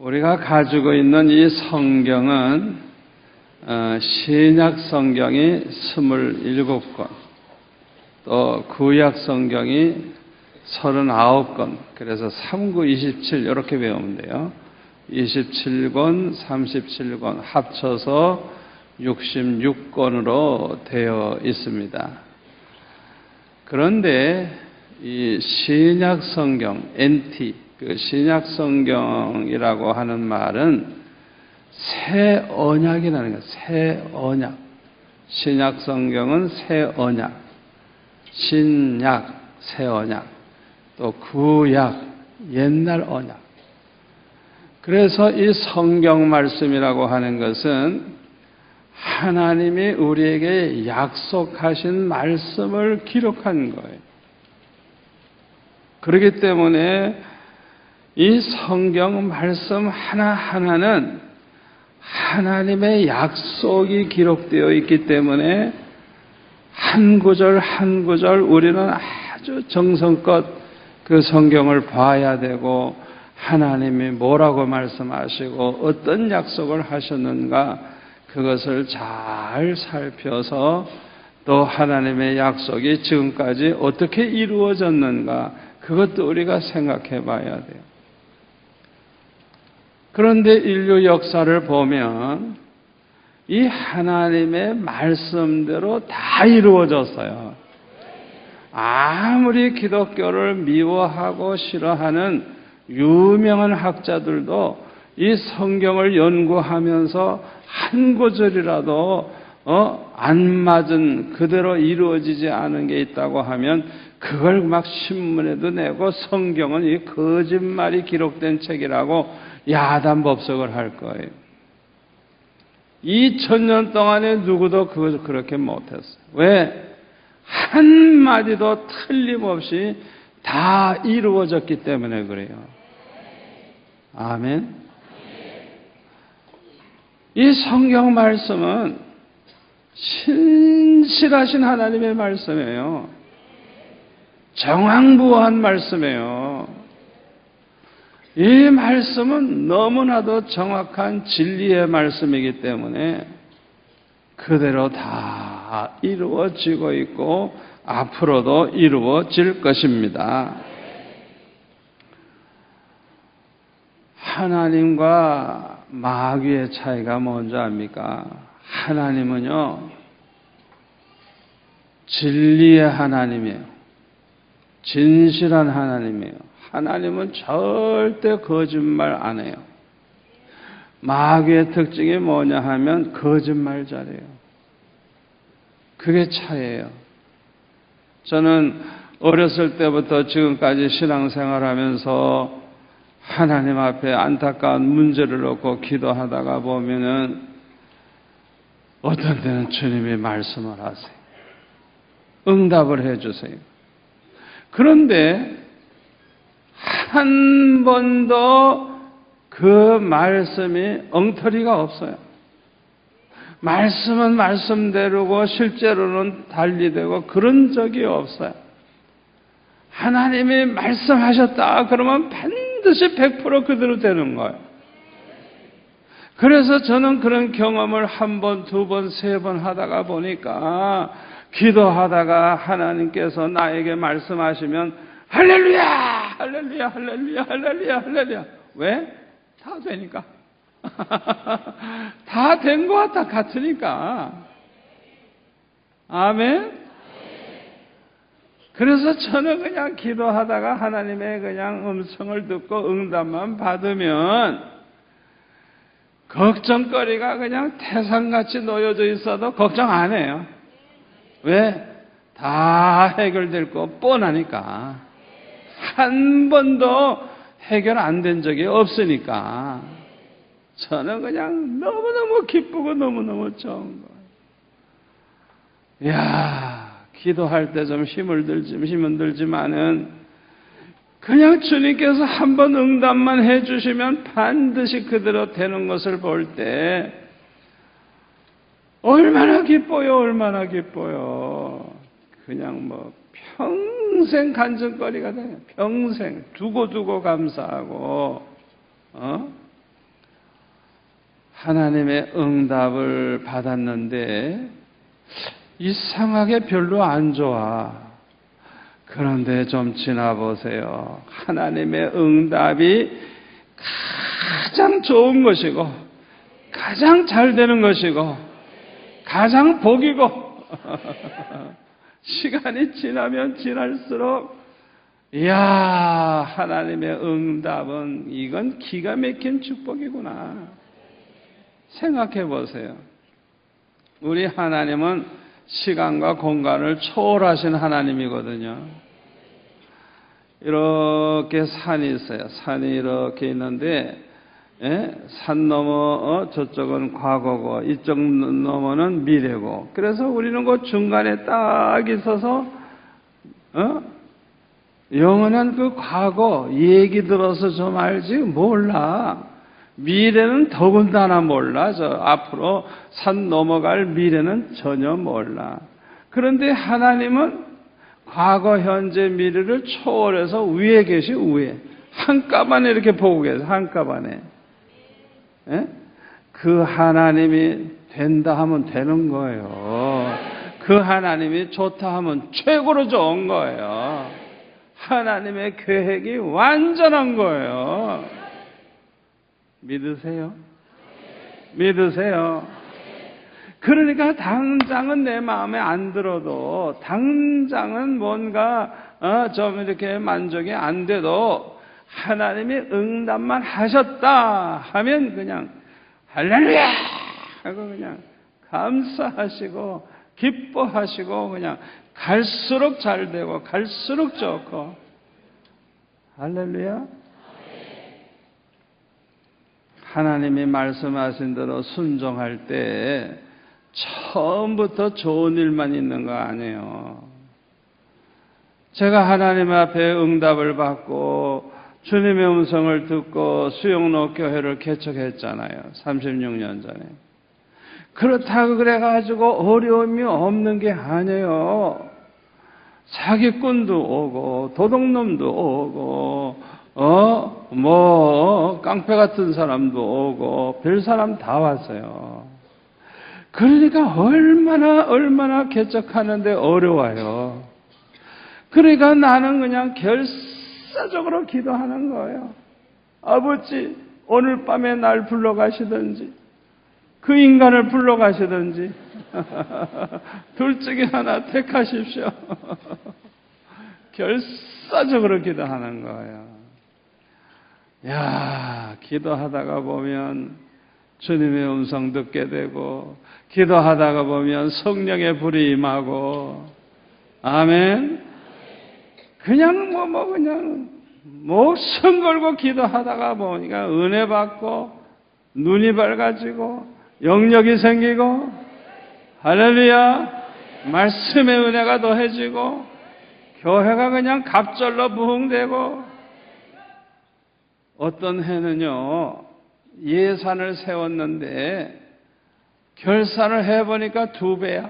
우리가 가지고 있는 이 성경은 신약 성경이 27권, 또 구약 성경이 39권, 그래서 3927 이렇게 외우면 돼요. 27권, 37권 합쳐서 66권으로 되어 있습니다. 그런데 이 신약 성경, NT, 그 신약 성경이라고 하는 말은 새 언약이라는 거예요. 새 언약. 신약 성경은 새 언약, 신약, 새 언약, 또 구약, 옛날 언약. 그래서 이 성경 말씀이라고 하는 것은 하나님이 우리에게 약속하신 말씀을 기록한 거예요. 그렇기 때문에 이 성경 말씀 하나하나는 하나님의 약속이 기록되어 있기 때문에 한 구절 한 구절 우리는 아주 정성껏 그 성경을 봐야 되고, 하나님이 뭐라고 말씀하시고 어떤 약속을 하셨는가 그것을 잘 살펴서 또 하나님의 약속이 지금까지 어떻게 이루어졌는가 그것도 우리가 생각해 봐야 돼요. 그런데 인류 역사를 보면 이 하나님의 말씀대로 다 이루어졌어요. 아무리 기독교를 미워하고 싫어하는 유명한 학자들도 이 성경을 연구하면서 한 구절이라도 안 맞은, 그대로 이루어지지 않은 게 있다고 하면 그걸 막 신문에도 내고 성경은 이 거짓말이 기록된 책이라고 야단법석을 할 거예요. 2000년 동안에 누구도 그것을 그렇게 못했어요. 왜? 한마디도 틀림없이 다 이루어졌기 때문에 그래요. 아멘. 이 성경 말씀은 신실하신 하나님의 말씀이에요. 정황부호한 말씀이에요. 이 말씀은 너무나도 정확한 진리의 말씀이기 때문에 그대로 다 이루어지고 있고 앞으로도 이루어질 것입니다. 하나님과 마귀의 차이가 뭔지 압니까? 하나님은요, 진리의 하나님이에요. 진실한 하나님이에요. 하나님은 절대 거짓말 안 해요. 마귀의 특징이 뭐냐 하면 거짓말자래요. 그게 차이예요. 저는 어렸을 때부터 지금까지 신앙생활하면서 하나님 앞에 안타까운 문제를 놓고 기도하다가 보면은 어떤 때는 주님이 말씀을 하세요. 응답을 해주세요. 그런데 한 번도 그 말씀이 엉터리가 없어요. 말씀은 말씀대로고 실제로는 달리되고 그런 적이 없어요. 하나님이 말씀하셨다 그러면 반드시 100% 그대로 되는 거예요. 그래서 저는 그런 경험을 한 번, 두 번, 세 번 하다가 보니까 기도하다가 하나님께서 나에게 말씀하시면 할렐루야! 할렐루야! 할렐루야! 할렐루야! 할렐루야! 왜? 다 되니까. 다 된 것 같으니까. 아멘? 그래서 저는 그냥 기도하다가 하나님의 그냥 음성을 듣고 응답만 받으면 걱정거리가 그냥 태산같이 놓여져 있어도 걱정 안 해요. 왜? 다 해결될 거 뻔하니까. 한 번도 해결 안 된 적이 없으니까. 저는 그냥 너무너무 기쁘고 너무너무 좋은 거예요. 이야, 기도할 때 좀 힘은 들지만은 그냥 주님께서 한 번 응답만 해주시면 반드시 그대로 되는 것을 볼 때 얼마나 기뻐요, 얼마나 기뻐요. 그냥 뭐 평생 간증거리가 돼요. 평생 두고 감사하고 하나님의 응답을 받았는데 이상하게 별로 안 좋아. 그런데 좀 지나보세요. 하나님의 응답이 가장 좋은 것이고 가장 잘 되는 것이고 가장 복이고 시간이 지나면 지날수록 이야, 하나님의 응답은 이건 기가 막힌 축복이구나. 생각해 보세요. 우리 하나님은 시간과 공간을 초월하신 하나님이거든요. 이렇게 산이 있어요. 산이 이렇게 있는데 산 너머 저쪽은 과거고 이쪽 너머는 미래고, 그래서 우리는 그 중간에 딱 있어서 영원한 그 과거 얘기 들어서 좀 알지 몰라. 미래는 더군다나 몰라. 저 앞으로 산 넘어갈 미래는 전혀 몰라. 그런데 하나님은 과거, 현재, 미래를 초월해서 위에 계시, 위에 한꺼번에 이렇게 보고 계세요. 한꺼번에. 그 하나님이 된다 하면 되는 거예요. 그 하나님이 좋다 하면 최고로 좋은 거예요. 하나님의 계획이 완전한 거예요. 믿으세요? 믿으세요? 그러니까 당장은 내 마음에 안 들어도, 당장은 뭔가 좀 이렇게 만족이 안 돼도 하나님이 응답만 하셨다 하면 그냥 할렐루야 하고 그냥 감사하시고 기뻐하시고 그냥 갈수록 잘 되고 갈수록 좋고. 할렐루야. 하나님이 말씀하신 대로 순종할 때 처음부터 좋은 일만 있는 거 아니에요. 제가 하나님 앞에 응답을 받고 주님의 음성을 듣고 수영로 교회를 개척했잖아요. 36년 전에. 그렇다고 그래가지고 어려움이 없는 게 아니에요. 사기꾼도 오고 도둑놈도 오고 깡패 같은 사람도 오고 별 사람 다 왔어요. 그러니까 얼마나 개척하는데 어려워요. 그러니까 나는 그냥 결사적으로 기도하는 거예요. 아버지, 오늘 밤에 날 불러가시든지 그 인간을 불러가시든지 둘 중에 하나 택하십시오. 결사적으로 기도하는 거예요. 야, 기도하다가 보면 주님의 음성 듣게 되고, 기도하다가 보면 성령의 불이 임하고, 아멘. 그냥 그냥 목숨 걸고 기도하다가 보니까 은혜 받고 눈이 밝아지고 영력이 생기고, 할렐루야, 말씀의 은혜가 더해지고 교회가 그냥 갑절로 부흥되고. 어떤 해는요, 예산을 세웠는데 결산을 해보니까 2배야.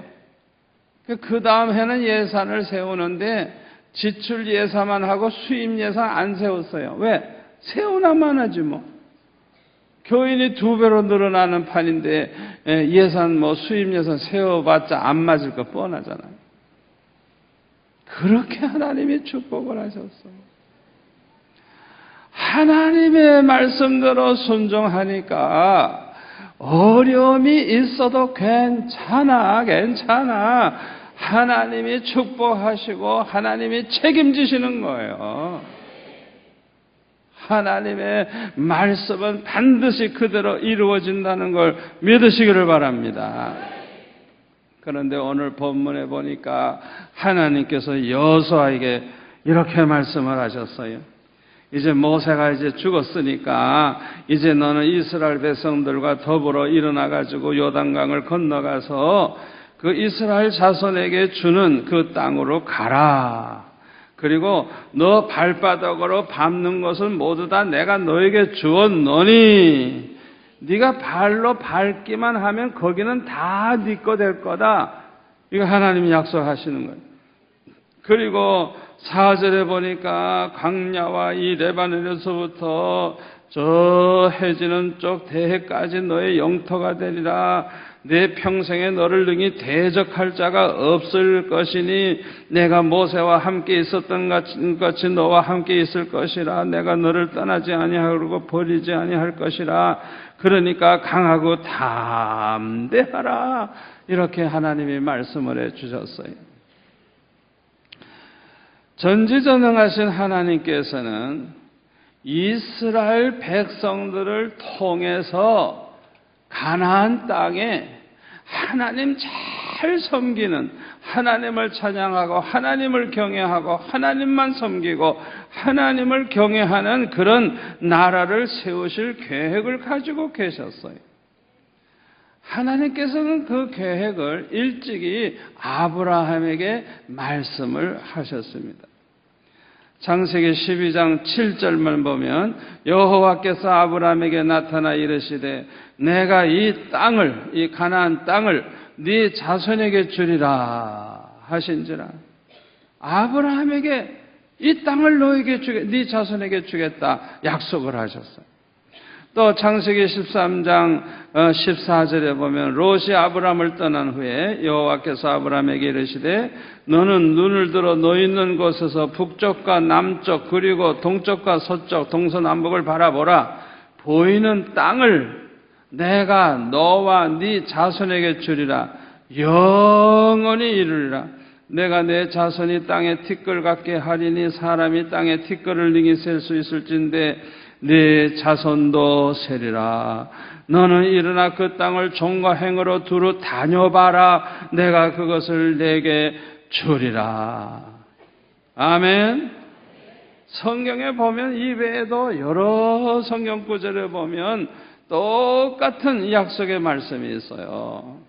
그 다음 해는 예산을 세우는데 지출 예산만 하고 수입 예산 안 세웠어요. 왜? 세우나만 하지 뭐. 교인이 2배로 늘어나는 판인데 예산 수입 예산 세워봤자 안 맞을 거 뻔하잖아요. 그렇게 하나님이 축복을 하셨어요. 하나님의 말씀대로 순종하니까 어려움이 있어도 괜찮아. 하나님이 축복하시고 하나님이 책임지시는 거예요. 하나님의 말씀은 반드시 그대로 이루어진다는 걸 믿으시기를 바랍니다. 그런데 오늘 본문에 보니까 하나님께서 여호수아에게 이렇게 말씀을 하셨어요. 이제 모세가 이제 죽었으니까 이제 너는 이스라엘 백성들과 더불어 일어나가지고 요단강을 건너가서 그 이스라엘 자손에게 주는 그 땅으로 가라. 그리고 너 발바닥으로 밟는 것은 모두 다 내가 너에게 주었노니 네가 발로 밟기만 하면 거기는 다 네 거 될 거다. 이거 하나님이 약속하시는 거예요. 그리고 4절에 보니까 광야와 이 레바논에서부터 저 해지는 쪽 대해까지 너의 영토가 되리라. 내 평생에 너를 능히 대적할 자가 없을 것이니 내가 모세와 함께 있었던 같이 너와 함께 있을 것이라. 내가 너를 떠나지 아니하고 버리지 아니할 것이라. 그러니까 강하고 담대하라. 이렇게 하나님이 말씀을 해주셨어요. 전지전능하신 하나님께서는 이스라엘 백성들을 통해서 가나안 땅에 하나님 잘 섬기는, 하나님을 찬양하고 하나님을 경외하고 하나님만 섬기고 하나님을 경외하는 그런 나라를 세우실 계획을 가지고 계셨어요. 하나님께서는 그 계획을 일찍이 아브라함에게 말씀을 하셨습니다. 창세기 12장 7절만 보면 여호와께서 아브라함에게 나타나 이르시되 내가 이 땅을, 이 가나안 땅을 네 자손에게 주리라 하신지라. 아브라함에게 이 땅을 너에게 네 자손에게 주겠다 약속을 하셨어요. 또 창세기 13장 14절에 보면 롯이 아브라함을 떠난 후에 여호와께서 아브라함에게 이르시되 너는 눈을 들어 너 있는 곳에서 북쪽과 남쪽 그리고 동쪽과 서쪽 동서남북을 바라보라. 보이는 땅을 내가 너와 네 자손에게 주리라. 영원히 이르리라. 내가 내 자손이 땅에 티끌 같게 하리니 사람이 땅에 티끌을 능히 셀 수 있을진데 네 자손도 세리라. 너는 일어나 그 땅을 종과 행으로 두루 다녀봐라. 내가 그것을 내게 주리라. 아멘. 성경에 보면 이 외에도 여러 성경 구절에 보면 똑같은 약속의 말씀이 있어요.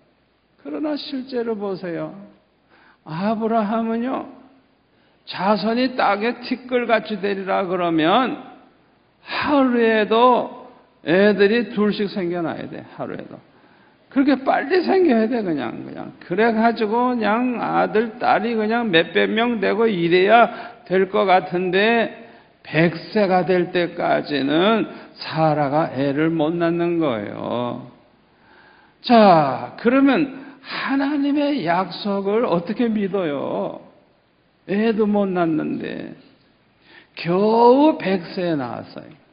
그러나 실제로 보세요. 아브라함은요, 자손이 땅에 티끌같이 되리라 그러면 하루에도 애들이 둘씩 생겨나야 돼. 하루에도. 그렇게 빨리 생겨야 돼. 그냥. 그래가지고 그냥 아들, 딸이 그냥 몇백 명 되고 이래야 될 것 같은데 100세가 될 때까지는 사라가 애를 못 낳는 거예요. 자, 그러면 하나님의 약속을 어떻게 믿어요? 애도 못 낳는데 겨우 100세에 나왔어요.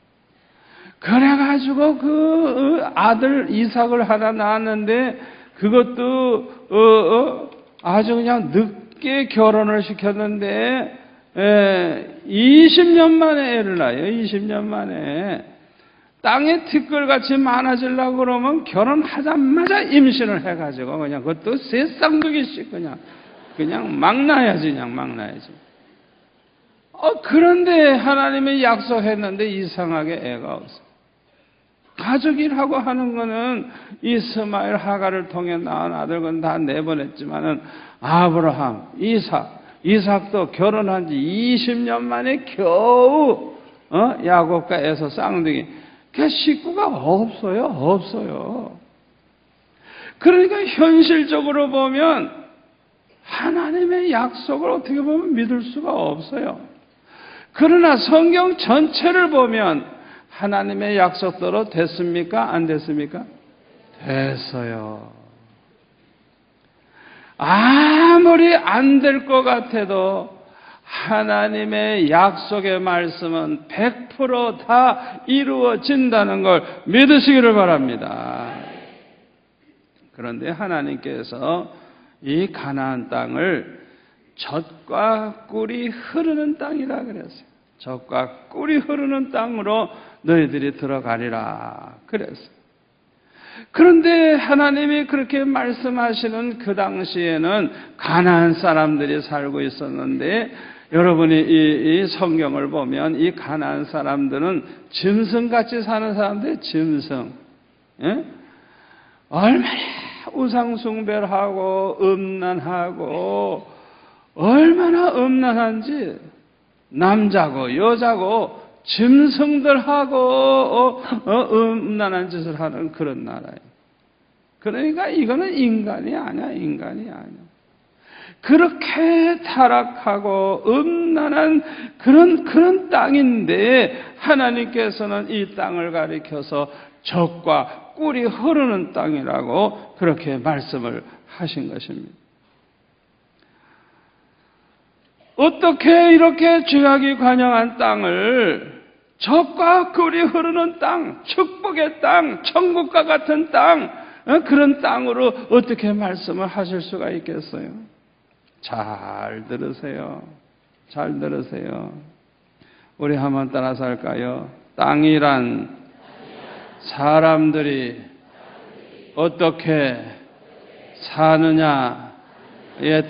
그래가지고 그 아들 이삭을 하나 낳았는데 그것도 아주 그냥 늦게 결혼을 시켰는데 20년 만에 애를 낳아요. 20년 만에. 땅에 티끌같이 많아지려고 그러면 결혼하자마자 임신을 해가지고 그냥 그것도 세 쌍둥이씩 그냥 막 낳아야지. 그런데 하나님이 약속했는데 이상하게 애가 없어. 가족이라고 하는 거는 이스마엘 하가를 통해 낳은 아들은 다 내보냈지만은 아브라함, 이삭도 결혼한 지 20년 만에 겨우 야곱과 에서 쌍둥이. 그 식구가 없어요. 그러니까 현실적으로 보면 하나님의 약속을 어떻게 보면 믿을 수가 없어요. 그러나 성경 전체를 보면 하나님의 약속대로 됐습니까? 안 됐습니까? 됐어요. 아무리 안 될 것 같아도 하나님의 약속의 말씀은 100% 다 이루어진다는 걸 믿으시기를 바랍니다. 그런데 하나님께서 이 가나안 땅을 젖과 꿀이 흐르는 땅이라 그랬어요. 젖과 꿀이 흐르는 땅으로 너희들이 들어가리라 그랬어요. 그런데 하나님이 그렇게 말씀하시는 그 당시에는 가나안 사람들이 살고 있었는데 여러분이 이 성경을 보면 이 가나안 사람들은 짐승같이 사는 사람들, 짐승. 예? 얼마나 우상숭배를 하고 음란하고 얼마나 음란한지 남자고 여자고 짐승들하고 음란한 짓을 하는 그런 나라예요. 그러니까 이거는 인간이 아니야. 그렇게 타락하고 음란한 그런 땅인데 하나님께서는 이 땅을 가리켜서 젖과 꿀이 흐르는 땅이라고 그렇게 말씀을 하신 것입니다. 어떻게 이렇게 죄악이 관영한 땅을 젖과 꿀이 흐르는 땅, 축복의 땅, 천국과 같은 땅, 그런 땅으로 어떻게 말씀을 하실 수가 있겠어요? 잘 들으세요. 잘 들으세요. 우리 한번 따라서 할까요? 땅이란 사람들이 어떻게 사느냐에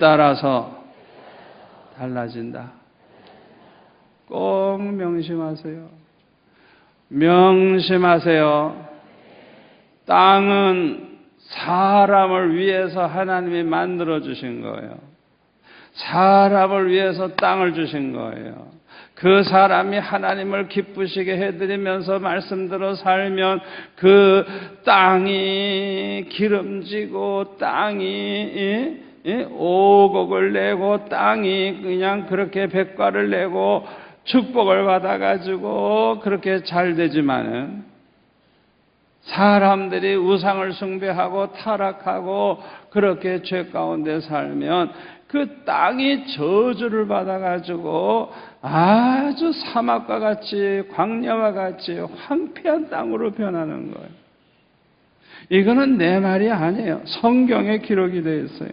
따라서 달라진다. 꼭 명심하세요. 명심하세요. 땅은 사람을 위해서 하나님이 만들어 주신 거예요. 사람을 위해서 땅을 주신 거예요. 그 사람이 하나님을 기쁘시게 해드리면서 말씀대로 살면 그 땅이 기름지고 땅이 오곡을 내고 땅이 그냥 그렇게 백과를 내고 축복을 받아가지고 그렇게 잘 되지만은 사람들이 우상을 숭배하고 타락하고 그렇게 죄 가운데 살면 그 땅이 저주를 받아가지고 아주 사막과 같이 광야와 같이 황폐한 땅으로 변하는 거예요. 이거는 내 말이 아니에요. 성경에 기록이 되어 있어요.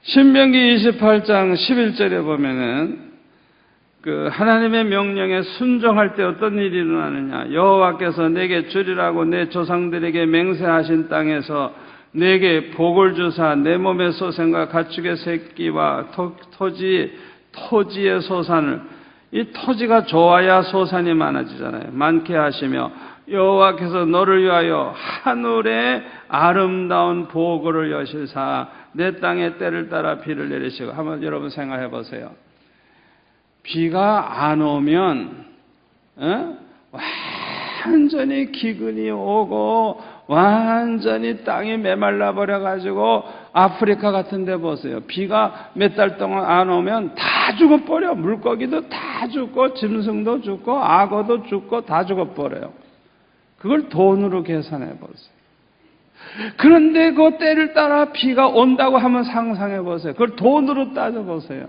신명기 28장 11절에 보면은 그 하나님의 명령에 순종할 때 어떤 일이 일어나느냐. 여호와께서 내게 주리라고 내 조상들에게 맹세하신 땅에서 내게 복을 주사 내 몸의 소생과 가축의 새끼와 토지의 소산을, 이 토지가 좋아야 소산이 많아지잖아요. 많게 하시며 여호와께서 너를 위하여 하늘의 아름다운 보고를 여시사 내 땅의 때를 따라 비를 내리시고. 한번 여러분 생각해 보세요. 비가 안 오면 완전히 기근이 오고 완전히 땅이 메말라 버려가지고 아프리카 같은 데 보세요. 비가 몇 달 동안 안 오면 다 죽어버려. 물고기도 다 죽고 짐승도 죽고 악어도 죽고 다 죽어버려요. 그걸 돈으로 계산해 보세요. 그런데 그 때를 따라 비가 온다고 하면 상상해 보세요. 그걸 돈으로 따져보세요.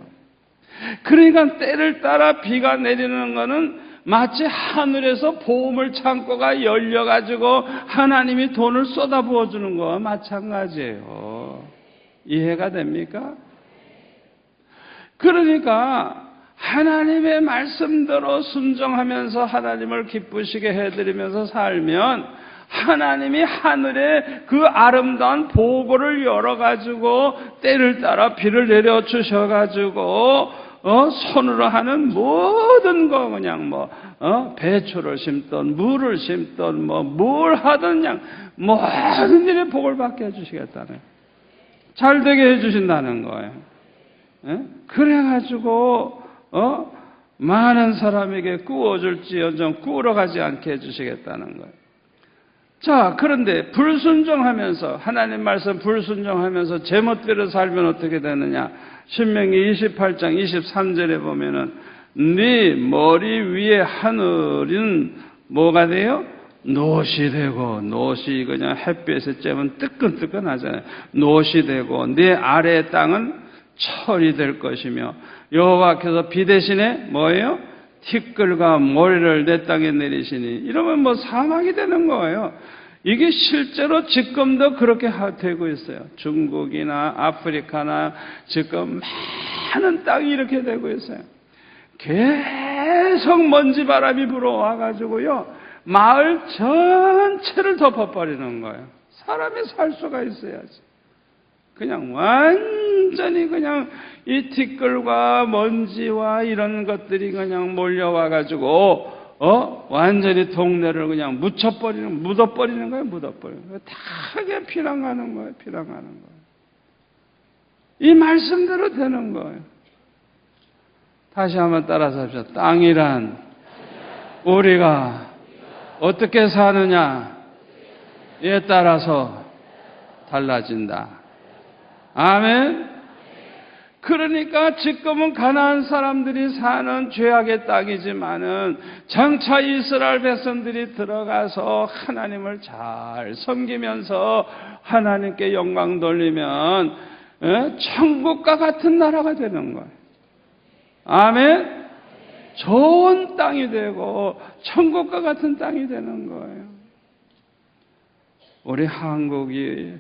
그러니까 때를 따라 비가 내리는 거는 마치 하늘에서 보물 창고가 열려가지고 하나님이 돈을 쏟아부어 주는 거와 마찬가지예요. 이해가 됩니까? 그러니까 하나님의 말씀대로 순종하면서 하나님을 기쁘시게 해드리면서 살면 하나님이 하늘에 그 아름다운 보고를 열어가지고 때를 따라 비를 내려주셔가지고 손으로 하는 모든 거 그냥 배추를 심던 물을 심던 뭘 하든 그냥 모든 일에 복을 받게 해주시겠다는, 잘 되게 해주신다는 거예요. 그래가지고 많은 사람에게 구워줄지언정 구울어가지 않게 해주시겠다는 거예요. 자, 그런데 불순종하면서, 하나님 말씀 불순종하면서 제멋대로 살면 어떻게 되느냐. 신명기 28장 23절에 보면은 네 머리 위에 하늘은 뭐가 돼요? 노시 되고, 노시 그냥 햇볕에 쬐면 뜨끈뜨끈하잖아요. 노시 되고 네 아래 땅은 철이 될 것이며 여호와께서 비 대신에 뭐예요? 티끌과 모래를 내 땅에 내리시니. 이러면 사막이 되는 거예요. 이게 실제로 지금도 그렇게 되고 있어요. 중국이나 아프리카나 지금 많은 땅이 이렇게 되고 있어요. 계속 먼지 바람이 불어와가지고요, 마을 전체를 덮어버리는 거예요. 사람이 살 수가 있어야지. 그냥 완전히 그냥 이 티끌과 먼지와 이런 것들이 그냥 몰려와가지고 완전히 동네를 그냥 묻어버리는 거예요. 묻어버리는 거예요. 다 그게 피랑가는 거예요. 피랑가는 거예요. 이 말씀대로 되는 거예요. 다시 한번 따라서 합시다. 땅이란 우리가 어떻게 사느냐에 따라서 달라진다. 아멘. 그러니까 지금은 가나안 사람들이 사는 죄악의 땅이지만은 장차 이스라엘 백성들이 들어가서 하나님을 잘 섬기면서 하나님께 영광 돌리면 천국과 같은 나라가 되는 거예요. 아멘. 좋은 땅이 되고 천국과 같은 땅이 되는 거예요. 우리 한국이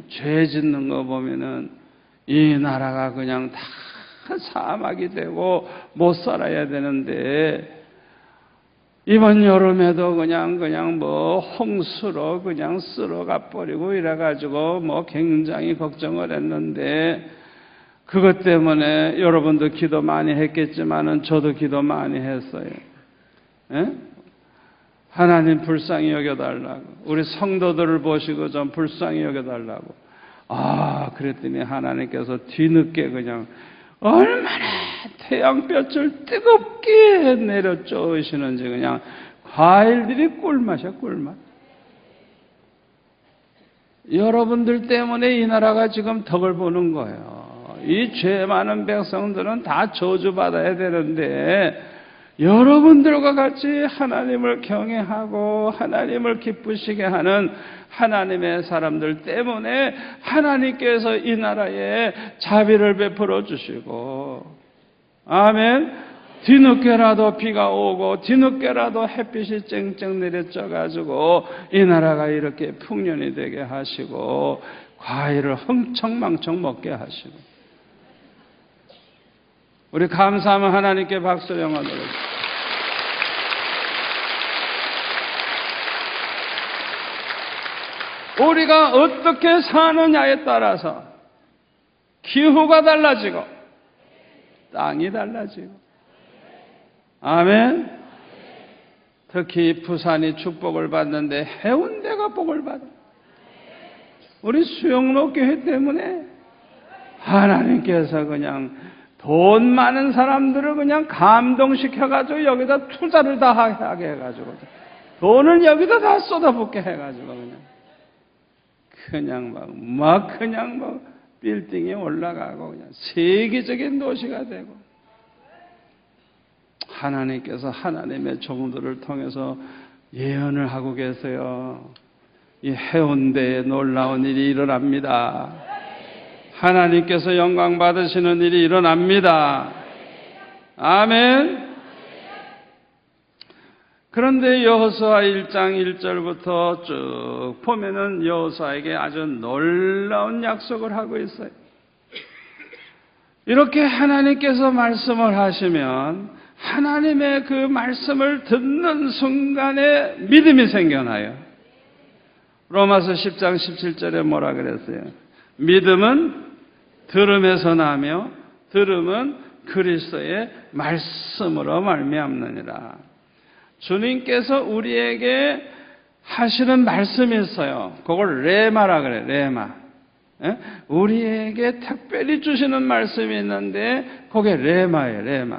죄 짓는 거 보면은 이 나라가 그냥 다 사막이 되고 못 살아야 되는데 이번 여름에도 그냥 뭐 홍수로 그냥 쓸어가 버리고 이래가지고 뭐 굉장히 걱정을 했는데 그것 때문에 여러분도 기도 많이 했겠지만은 저도 기도 많이 했어요. 하나님 불쌍히 여겨달라고, 우리 성도들을 보시고 좀 불쌍히 여겨달라고. 그랬더니 하나님께서 뒤늦게 그냥 얼마나 태양볕을 뜨겁게 내려 쪼으시는지 그냥 과일들이 꿀맛이야, 꿀맛. 여러분들 때문에 이 나라가 지금 덕을 보는 거예요. 이 죄 많은 백성들은 다 저주받아야 되는데 여러분들과 같이 하나님을 경외하고 하나님을 기쁘시게 하는 하나님의 사람들 때문에 하나님께서 이 나라에 자비를 베풀어 주시고, 아멘. 뒤늦게라도 비가 오고 뒤늦게라도 햇빛이 쨍쨍 내려져가지고 이 나라가 이렇게 풍년이 되게 하시고 과일을 흥청망청 먹게 하시고. 우리 감사하면 하나님께 박수 영화 드립니다. 우리가 어떻게 사느냐에 따라서 기후가 달라지고 땅이 달라지고, 아멘. 특히 부산이 축복을 받는데 해운대가 복을 받아. 우리 수영로 교회 때문에 하나님께서 그냥 돈 많은 사람들을 그냥 감동시켜가지고 여기다 투자를 다 하게 해가지고 돈을 여기다 다 쏟아붓게 해가지고 그냥 막 빌딩에 올라가고 그냥 세계적인 도시가 되고, 하나님께서 하나님의 종들을 통해서 예언을 하고 계세요. 이 해운대에 놀라운 일이 일어납니다. 하나님께서 영광 받으시는 일이 일어납니다. 아멘. 그런데 여호수아 1장 1절부터 쭉 보면은 여호수아에게 아주 놀라운 약속을 하고 있어요. 이렇게 하나님께서 말씀을 하시면 하나님의 그 말씀을 듣는 순간에 믿음이 생겨나요. 로마서 10장 17절에 뭐라 그랬어요? 믿음은 들음에서 나며 들음은 그리스도의 말씀으로 말미암느니라. 주님께서 우리에게 하시는 말씀이 있어요. 그걸 레마라 그래, 레마. 우리에게 특별히 주시는 말씀이 있는데 그게 레마예요, 레마.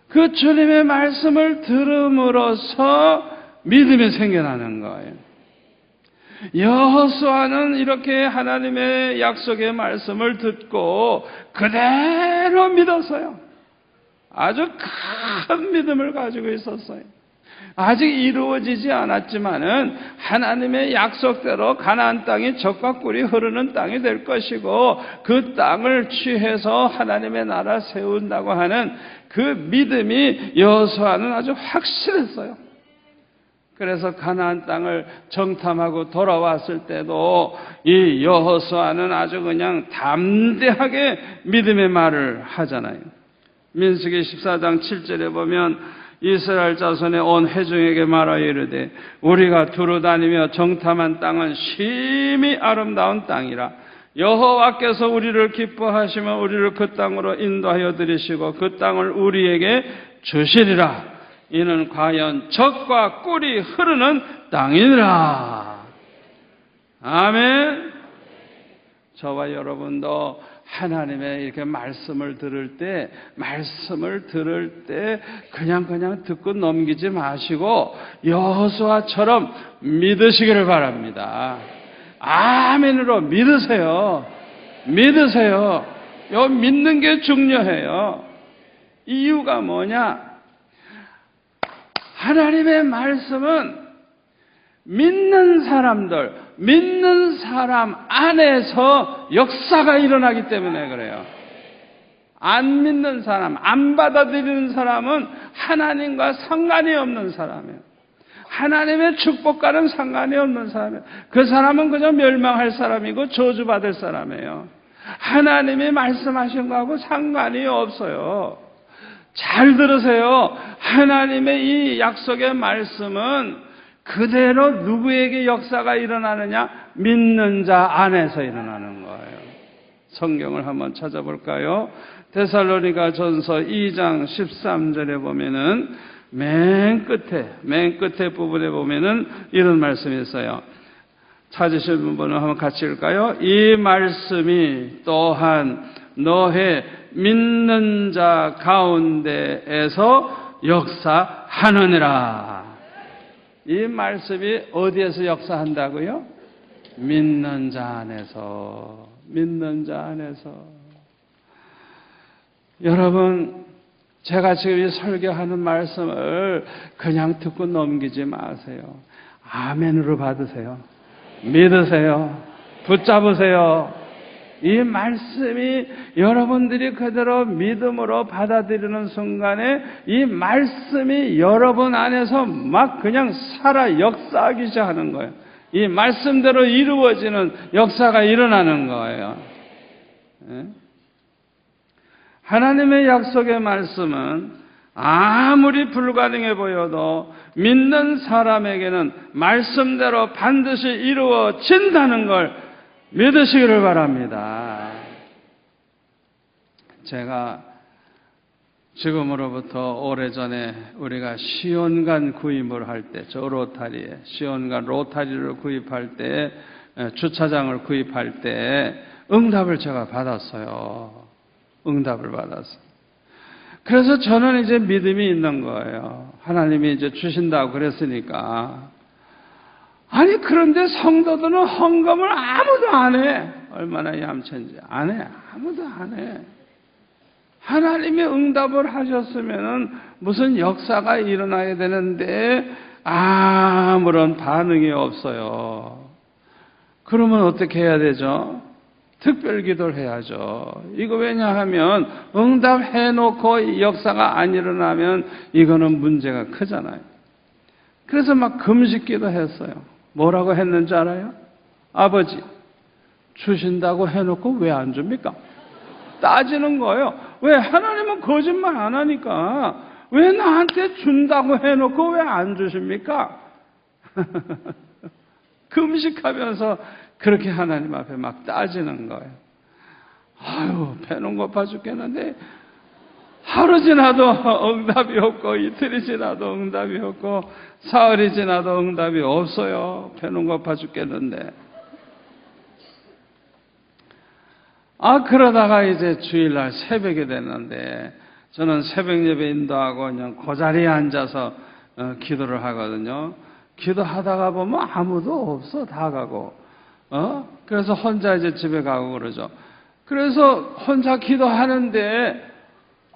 그 주님의 말씀을 들음으로써 믿음이 생겨나는 거예요. 여호수아는 이렇게 하나님의 약속의 말씀을 듣고 그대로 믿었어요. 아주 큰 믿음을 가지고 있었어요. 아직 이루어지지 않았지만은 하나님의 약속대로 가나안 땅이 젖과 꿀이 흐르는 땅이 될 것이고 그 땅을 취해서 하나님의 나라 세운다고 하는 그 믿음이 여호수아는 아주 확실했어요. 그래서 가나안 땅을 정탐하고 돌아왔을 때도 이 여호수아는 아주 그냥 담대하게 믿음의 말을 하잖아요. 민수기 14장 7절에 보면 이스라엘 자손의 온 회중에게 말하여 이르되 우리가 두루 다니며 정탐한 땅은 심히 아름다운 땅이라. 여호와께서 우리를 기뻐하시며 우리를 그 땅으로 인도하여 들이시고 그 땅을 우리에게 주시리라. 이는 과연 젖과 꿀이 흐르는 땅이니라. 아멘. 저와 여러분도 하나님의 이렇게 말씀을 들을 때 그냥 듣고 넘기지 마시고 여호수아처럼 믿으시기를 바랍니다. 아멘으로 믿으세요. 믿으세요. 요 믿는 게 중요해요. 이유가 뭐냐? 하나님의 말씀은 믿는 사람들, 믿는 사람 안에서 역사가 일어나기 때문에 그래요. 안 믿는 사람, 안 받아들이는 사람은 하나님과 상관이 없는 사람이에요. 하나님의 축복과는 상관이 없는 사람이에요. 그 사람은 그저 멸망할 사람이고 저주받을 사람이에요. 하나님이 말씀하신 거하고 상관이 없어요. 잘 들으세요. 하나님의 이 약속의 말씀은 그대로 누구에게 역사가 일어나느냐? 믿는 자 안에서 일어나는 거예요. 성경을 한번 찾아볼까요? 데살로니가 전서 2장 13절에 보면은 맨 끝에 부분에 보면은 이런 말씀이 있어요. 찾으실 분은 한번 같이 읽을까요? 이 말씀이 또한 너의 믿는 자 가운데에서 역사하느니라. 이 말씀이 어디에서 역사한다고요? 믿는 자 안에서. 믿는 자 안에서. 여러분, 제가 지금 이 설교하는 말씀을 그냥 듣고 넘기지 마세요. 아멘으로 받으세요. 믿으세요. 붙잡으세요. 이 말씀이 여러분들이 그대로 믿음으로 받아들이는 순간에 이 말씀이 여러분 안에서 막 그냥 살아 역사하기 시작하는 거예요. 이 말씀대로 이루어지는 역사가 일어나는 거예요. 하나님의 약속의 말씀은 아무리 불가능해 보여도 믿는 사람에게는 말씀대로 반드시 이루어진다는 걸 믿으시기를 바랍니다. 제가 지금으로부터 오래전에 우리가 시온간 구입을 할 때, 저 로타리에, 시온간 로타리를 구입할 때, 주차장을 구입할 때 응답을 제가 받았어요. 응답을 받았어요. 그래서 저는 이제 믿음이 있는 거예요. 하나님이 이제 주신다고 그랬으니까. 아니, 그런데 성도들은 헌금을 아무도 안 해. 얼마나 얌천지. 안 해. 아무도 안 해. 하나님이 응답을 하셨으면은 무슨 역사가 일어나야 되는데 아무런 반응이 없어요. 그러면 어떻게 해야 되죠? 특별 기도를 해야죠. 이거 왜냐하면 응답해놓고 역사가 안 일어나면 이거는 문제가 크잖아요. 그래서 막 금식 기도했어요. 뭐라고 했는지 알아요? 아버지, 주신다고 해놓고 왜 안 줍니까? 따지는 거예요. 왜? 하나님은 거짓말 안 하니까 왜 나한테 준다고 해놓고 왜 안 주십니까? 금식하면서 그렇게 하나님 앞에 막 따지는 거예요. 아유, 배는 고파 죽겠는데 하루 지나도 응답이 없고 이틀이 지나도 응답이 없고 사흘이 지나도 응답이 없어요. 배는 고파 죽겠는데. 그러다가 이제 주일날 새벽이 됐는데 저는 새벽 예배 인도하고 그냥 그 자리에 앉아서 기도를 하거든요. 기도하다가 보면 아무도 없어. 다 가고. 그래서 혼자 이제 집에 가고 그러죠. 그래서 혼자 기도하는데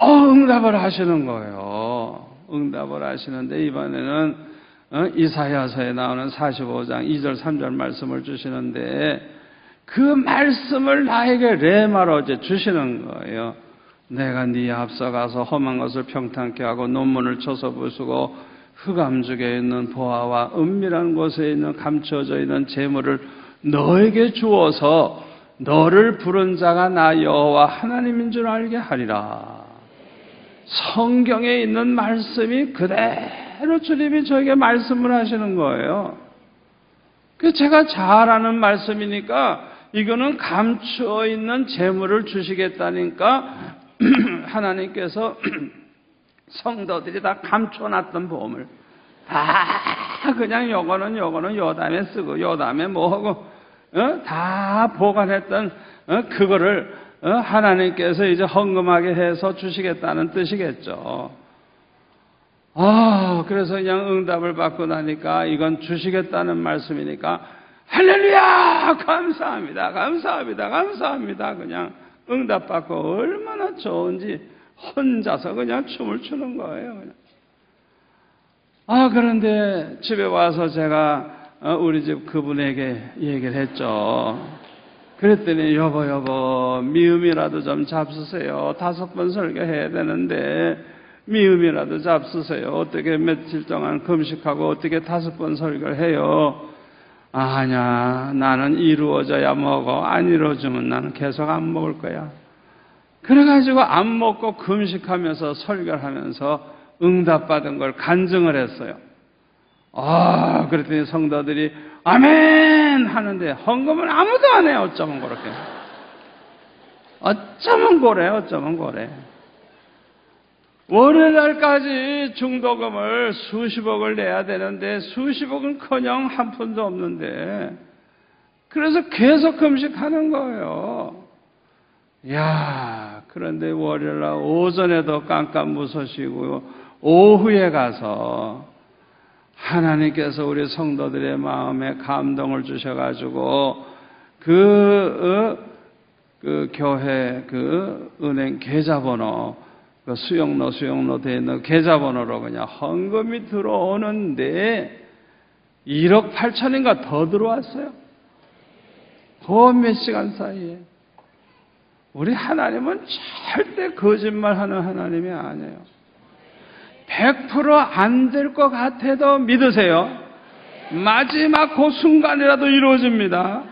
응답을 하시는 거예요. 응답을 하시는데 이번에는 이사야서에 나오는 45장 2절 3절 말씀을 주시는데 그 말씀을 나에게 레마로 이제 주시는 거예요. 내가 네 앞서가서 험한 것을 평탄케 하고 논문을 쳐서 부수고 흑암중에 있는 보화와 은밀한 곳에 있는 감춰져 있는 재물을 너에게 주어서 너를 부른 자가 나 여호와 하나님인 줄 알게 하리라. 성경에 있는 말씀이 그대로 주님이 저에게 말씀을 하시는 거예요. 그래서 제가 잘 아는 말씀이니까 이거는 감추어 있는 재물을 주시겠다니까 하나님께서 성도들이 다 감춰놨던 보물 다 그냥 요거는 요 다음에 쓰고 요 다음에 뭐하고 다 보관했던 그거를 하나님께서 이제 헌금하게 해서 주시겠다는 뜻이겠죠. 그래서 그냥 응답을 받고 나니까 이건 주시겠다는 말씀이니까 할렐루야! 감사합니다. 감사합니다. 감사합니다. 그냥 응답받고 얼마나 좋은지 혼자서 그냥 춤을 추는 거예요. 그냥. 그런데 집에 와서 제가 우리 집 그분에게 얘기를 했죠. 그랬더니 여보 미음이라도 좀 잡수세요. 5번 설교해야 되는데 미음이라도 잡수세요. 어떻게 며칠 동안 금식하고 어떻게 5번 설교를 해요. 아니야, 나는 이루어져야 먹어. 안 이루어지면 나는 계속 안 먹을 거야. 그래가지고 안 먹고 금식하면서 설교를 하면서 응답받은 걸 간증을 했어요. 그랬더니 성도들이 아멘 하는데 헌금은 아무도 안 해요. 어쩌면 그렇게. 어쩌면 고래. 월요일날까지 중도금을 수십억을 내야 되는데 수십억은커녕 한 푼도 없는데 그래서 계속 금식하는 거예요. 그런데 월요일날 오전에도 깜깜무소시고 오후에 가서 하나님께서 우리 성도들의 마음에 감동을 주셔가지고 그 교회 은행 계좌번호 수용로 되어 있는 계좌번호로 그냥 헌금이 들어오는데 1억 8천인가 더 들어왔어요. 그 몇 시간 사이에. 우리 하나님은 절대 거짓말하는 하나님이 아니에요. 100% 안 될 것 같아도 믿으세요. 마지막 그 순간이라도 이루어집니다.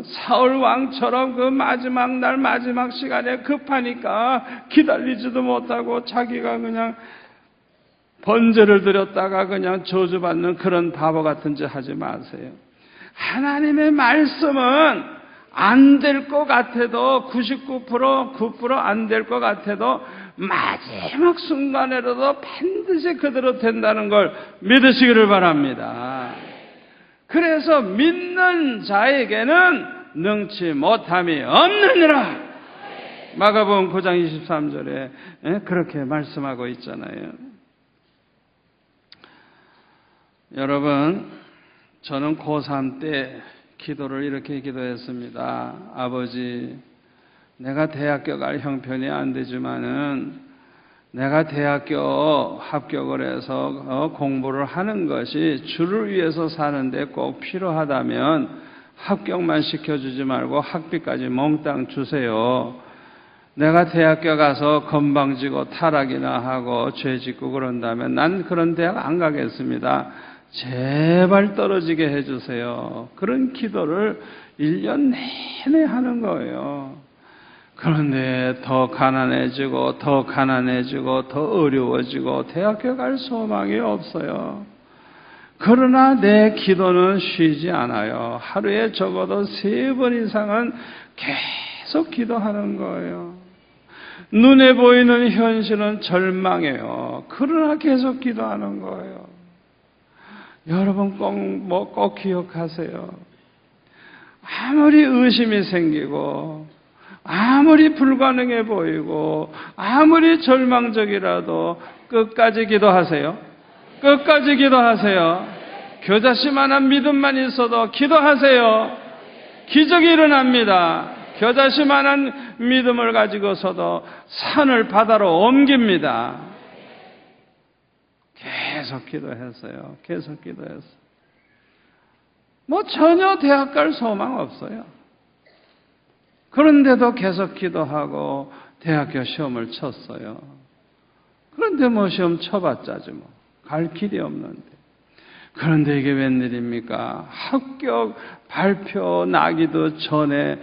사울 왕처럼 그 마지막 날 마지막 시간에 급하니까 기다리지도 못하고 자기가 그냥 번제를 드렸다가 그냥 저주받는 그런 바보 같은 짓 하지 마세요. 하나님의 말씀은 안 될 것 같아도 9% 안 될 것 같아도 마지막 순간에라도 반드시 그대로 된다는 걸 믿으시기를 바랍니다. 그래서 믿는 자에게는 능치 못함이 없느니라. 마가복음 9장 23절에 그렇게 말씀하고 있잖아요. 여러분, 저는 고3 때 기도를 이렇게 기도했습니다. 아버지, 내가 대학교 갈 형편이 안 되지만은 내가 대학교 합격을 해서 공부를 하는 것이 주를 위해서 사는데 꼭 필요하다면 합격만 시켜주지 말고 학비까지 몽땅 주세요. 내가 대학교 가서 건방지고 타락이나 하고 죄 짓고 그런다면 난 그런 대학 안 가겠습니다. 제발 떨어지게 해주세요. 그런 기도를 1년 내내 하는 거예요. 그런데 더 가난해지고 더 어려워지고 대학교 갈 소망이 없어요. 그러나 내 기도는 쉬지 않아요. 하루에 적어도 3번 이상은 계속 기도하는 거예요. 눈에 보이는 현실은 절망해요. 그러나 계속 기도하는 거예요. 여러분 꼭 기억하세요. 아무리 의심이 생기고 아무리 불가능해 보이고 아무리 절망적이라도 끝까지 기도하세요. 끝까지 기도하세요. 겨자씨만한 믿음만 있어도 기도하세요. 기적이 일어납니다. 겨자씨만한 믿음을 가지고서도 산을 바다로 옮깁니다. 계속 기도했어요. 계속 기도했어요. 전혀 대학 갈 소망 없어요. 그런데도 계속 기도하고 대학교 시험을 쳤어요. 그런데 시험 쳐봤자지 갈 길이 없는데. 그런데 이게 웬일입니까? 합격 발표 나기도 전에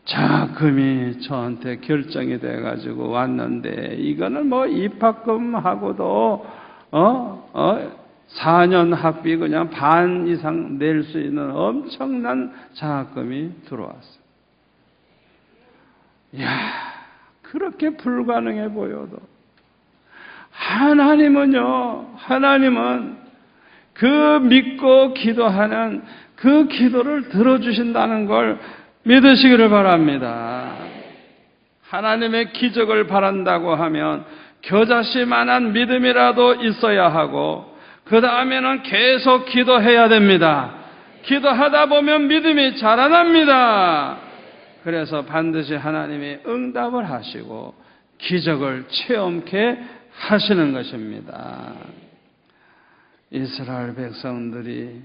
자금이 저한테 결정이 돼가지고 왔는데 이거는 입학금하고도 4년 학비 그냥 반 이상 낼 수 있는 엄청난 장학금이 들어왔어요. 그렇게 불가능해 보여도 하나님은 그 믿고 기도하는 그 기도를 들어주신다는 걸 믿으시기를 바랍니다. 하나님의 기적을 바란다고 하면 겨자씨만한 믿음이라도 있어야 하고 그 다음에는 계속 기도해야 됩니다. 기도하다 보면 믿음이 자라납니다. 그래서 반드시 하나님이 응답을 하시고 기적을 체험케 하시는 것입니다. 이스라엘 백성들이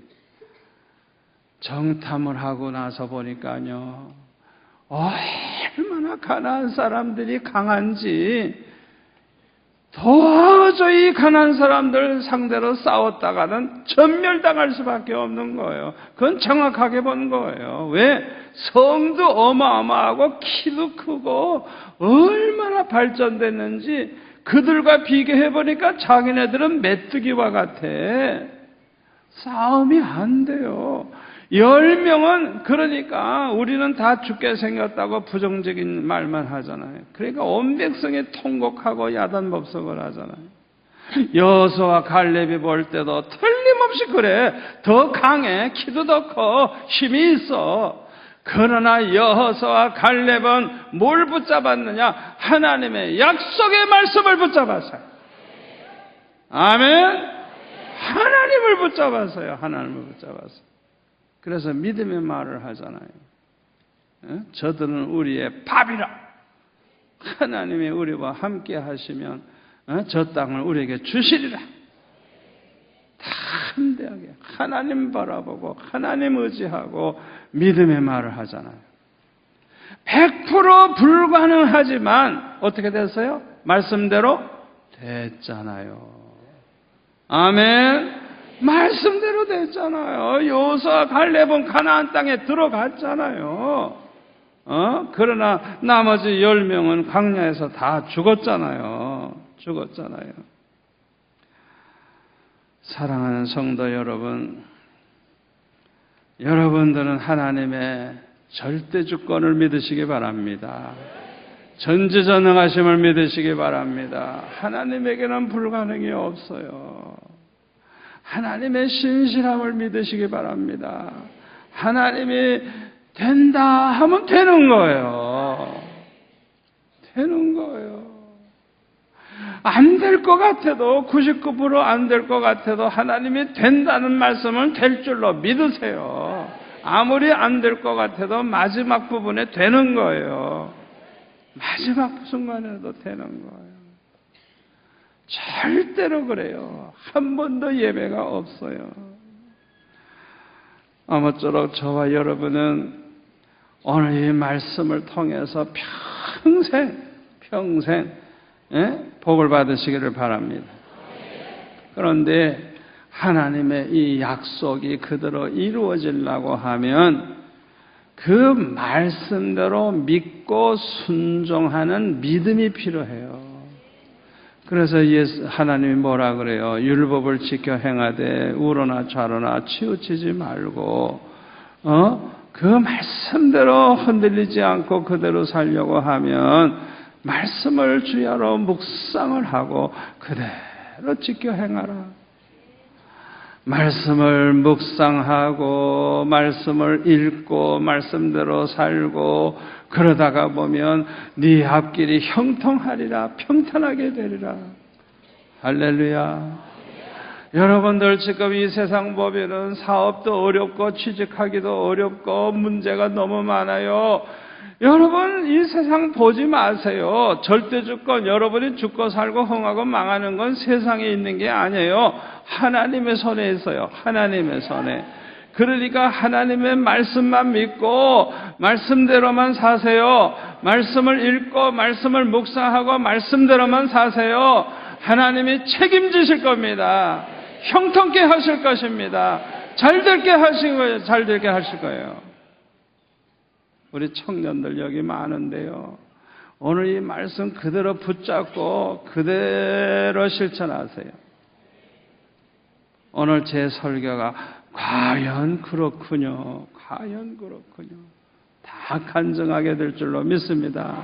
정탐을 하고 나서 보니까요, 얼마나 가나안 사람들이 강한지 도저히 가나안 사람들 상대로 싸웠다가는 전멸당할 수밖에 없는 거예요. 그건 정확하게 본 거예요. 왜? 성도 어마어마하고 키도 크고 얼마나 발전됐는지 그들과 비교해보니까 자기네들은 메뚜기와 같아. 싸움이 안 돼요. 10명은 그러니까 우리는 다 죽게 생겼다고 부정적인 말만 하잖아요. 그러니까 온 백성이 통곡하고 야단법석을 하잖아요. 여호수아와 갈렙이 볼 때도 틀림없이 그래. 더 강해. 키도 더 커. 힘이 있어. 그러나 여호수아와 갈렙은 뭘 붙잡았느냐? 하나님의 약속의 말씀을 붙잡았어요. 아멘. 하나님을 붙잡았어요. 하나님을 붙잡았어요. 그래서 믿음의 말을 하잖아요. 저들은 우리의 밥이라. 하나님이 우리와 함께 하시면 저 땅을 우리에게 주시리라. 담대하게 하나님 바라보고 하나님 의지하고 믿음의 말을 하잖아요. 100% 불가능하지만 어떻게 됐어요? 말씀대로 됐잖아요. 아멘. 말씀대로 됐잖아요. 여호수아 갈렙은 가나안 땅에 들어갔잖아요. 그러나 나머지 10명은 광야에서 다 죽었잖아요. 사랑하는 성도 여러분, 여러분들은 하나님의 절대 주권을 믿으시기 바랍니다. 전지전능하심을 믿으시기 바랍니다. 하나님에게는 불가능이 없어요. 하나님의 신실함을 믿으시기 바랍니다. 하나님이 된다 하면 되는 거예요. 되는 거예요. 안 될 것 같아도 99% 안 될 것 같아도 하나님이 된다는 말씀은 될 줄로 믿으세요. 아무리 안 될 것 같아도 마지막 부분에 되는 거예요. 마지막 순간에도 되는 거예요. 절대로 그래요. 한 번도 예배가 없어요. 아무쪼록 저와 여러분은 오늘 이 말씀을 통해서 평생 복을 받으시기를 바랍니다. 그런데 하나님의 이 약속이 그대로 이루어지려고 하면 그 말씀대로 믿고 순종하는 믿음이 필요해요. 그래서 하나님이 뭐라 그래요? 율법을 지켜 행하되 우로나 좌로나 치우치지 말고 그 말씀대로 흔들리지 않고 그대로 살려고 하면 말씀을 주야로 묵상을 하고 그대로 지켜 행하라. 말씀을 묵상하고 말씀을 읽고 말씀대로 살고 그러다가 보면 네 앞길이 형통하리라. 평탄하게 되리라. 할렐루야. 여러분들 지금 이 세상 보면은 사업도 어렵고 취직하기도 어렵고 문제가 너무 많아요. 여러분 이 세상 보지 마세요. 절대주권, 여러분이 죽고 살고 흥하고 망하는 건 세상에 있는 게 아니에요. 하나님의 손에 있어요. 하나님의 손에. 그러니까 하나님의 말씀만 믿고 말씀대로만 사세요. 말씀을 읽고 말씀을 묵상하고 말씀대로만 사세요. 하나님이 책임지실 겁니다. 형통케 하실 것입니다. 잘되게 하실 거예요. 잘되게 하실 거예요. 우리 청년들 여기 많은데요. 오늘 이 말씀 그대로 붙잡고 그대로 실천하세요. 오늘 제 설교가 과연 그렇군요. 다 간증하게 될 줄로 믿습니다.